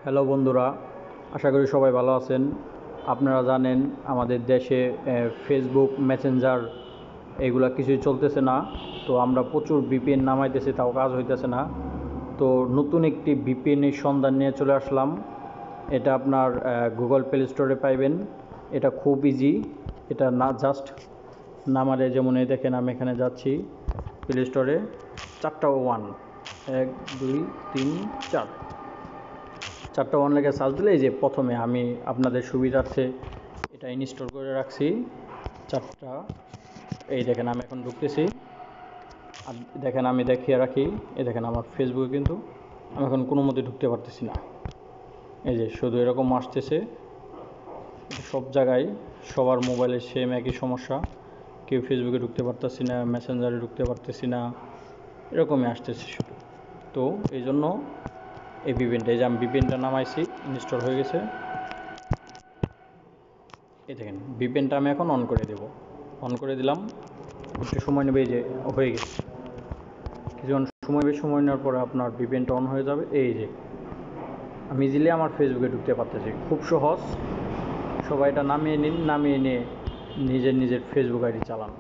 Hello বন্ধুরা, আশা করি সবাই ভালো আছেন। আপনারা জানেন আমাদের দেশে ফেসবুক মেসেঞ্জার এগুলা কিছুই চলতেছে না। তো আমরা প্রচুর ভিপিএন নামাইতেছি, তাও কাজ হইতেছে না। তো নতুন একটি ভিপিএনের সন্ধান নিয়ে চলে আসলাম। এটা আপনার গুগল প্লে স্টোরে পাইবেন। এটা খুব ইজি। এটা না জাস্ট নামালে, যেমন এই দেখেন আমি এখানে যাচ্ছি প্লে স্টোরে, 4টা 1, 1 2 3 4, 4টা 1 লেখে সার্চ দিলে এই যে প্রথমে আমি আপনাদের সুবিধার্থে এটা ইনস্টল করে রাখছি 4টা। এই দেখেন আমি এখন ঢুকতেছি, আর দেখেন আমি দেখিয়ে রাখি, এই দেখেন আমার ফেসবুকে কিন্তু আমি এখন কোনো মতে ঢুকতে পারতেছি না। এই যে শুধু এরকম আসতেছে। সব জায়গায় সবার মোবাইলে সেম একই সমস্যা, কেউ ফেসবুকে ঢুকতে পারতেছি না, মেসেঞ্জারে ঢুকতে পারতেছি না, এরকমই আসতেছে শুধু। তো এই জন্য এই ভিপিএনটা, এই যে আমি ভিপিএনটা নামাইছি, ইনস্টল হয়ে গেছে। এই দেখেন ভিপিএনটা আমি এখন অন করে দেব। অন করে দিলাম, একটু সময় নেবে। এই যে হয়ে গেছে, কিছুক্ষণ সময় নেওয়ার পরে আপনার ভিপিএনটা অন হয়ে যাবে। এই যে আমি ইজিলি আমার ফেসবুকে ঢুকতে পারতেছি। খুব সহজ, সবাই এটা নামিয়ে নিন, নামিয়ে নিয়ে নিজের ফেসবুক আইডি চালান।